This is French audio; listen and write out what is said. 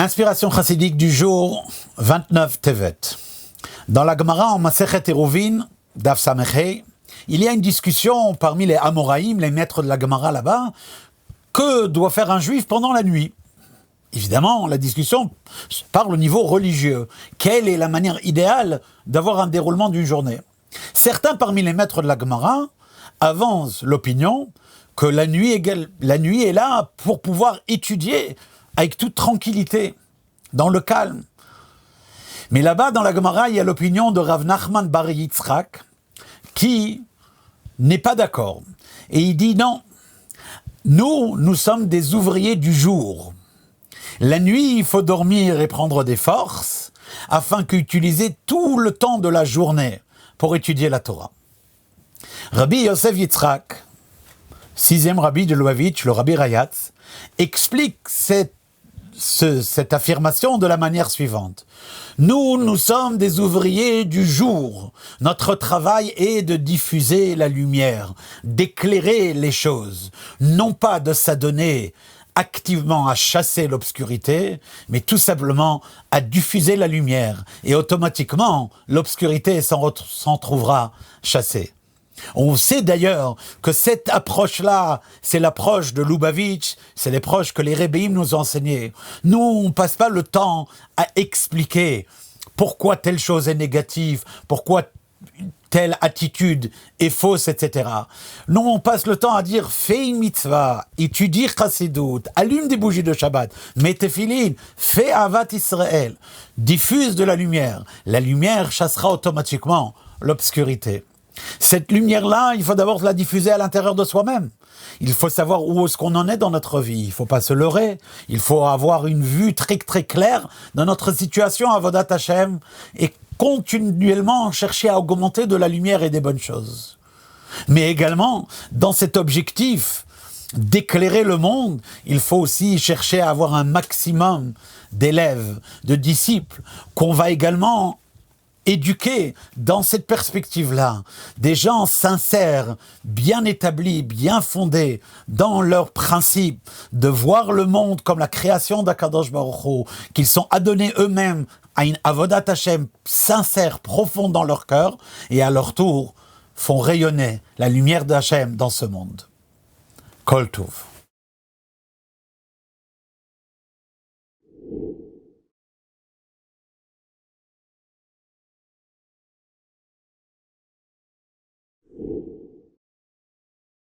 Inspiration chassidique du jour 29 Tevet. Dans la Gemara en Masechet Eruvin, Daf Samechei, il y a une discussion parmi les Amoraïm, les maîtres de la Gemara là-bas, que doit faire un juif pendant la nuit. Évidemment, la discussion parle au niveau religieux. Quelle est la manière idéale d'avoir un déroulement d'une journée? Certains parmi les maîtres de la Gemara avancent l'opinion que la nuit est là pour pouvoir étudier avec toute tranquillité, dans le calme. Mais là-bas, dans la Gemara, il y a l'opinion de Rav Nachman bar Yitzchak, qui n'est pas d'accord. Et il dit non, nous sommes des ouvriers du jour. La nuit, il faut dormir et prendre des forces, afin qu'utiliser tout le temps de la journée pour étudier la Torah. Rabbi Yosef Yitzchak, sixième rabbi de Lubavitch, le rabbi Rayatz, explique cette affirmation de la manière suivante. Nous sommes des ouvriers du jour. Notre travail est de diffuser la lumière, d'éclairer les choses, non pas de s'adonner activement à chasser l'obscurité, mais tout simplement à diffuser la lumière. Et automatiquement, l'obscurité s'en trouvera chassée. On sait d'ailleurs que cette approche-là, c'est l'approche de Lubavitch, c'est l'approche que les Rebbeim nous ont enseignée. Nous, on passe pas le temps à expliquer pourquoi telle chose est négative, pourquoi telle attitude est fausse, etc. Non, on passe le temps à dire, fais une mitzvah, étudie chassidut, allume des bougies de Shabbat, mets tes filines, fais Avat Israël, diffuse de la lumière. La lumière chassera automatiquement l'obscurité. Cette lumière-là, il faut d'abord la diffuser à l'intérieur de soi-même. Il faut savoir où est-ce qu'on en est dans notre vie. Il ne faut pas se leurrer. Il faut avoir une vue très très claire de notre situation à Avodat Hashem et continuellement chercher à augmenter de la lumière et des bonnes choses. Mais également, dans cet objectif d'éclairer le monde, il faut aussi chercher à avoir un maximum d'élèves, de disciples, qu'on va également éduquer dans cette perspective-là, des gens sincères, bien établis, bien fondés dans leurs principes, de voir le monde comme la création d'Akadosh Baruch Hu, qu'ils sont adonnés eux-mêmes à une Avodat Hashem sincère, profonde dans leur cœur, et à leur tour font rayonner la lumière d'Hashem dans ce monde. Kol Tov.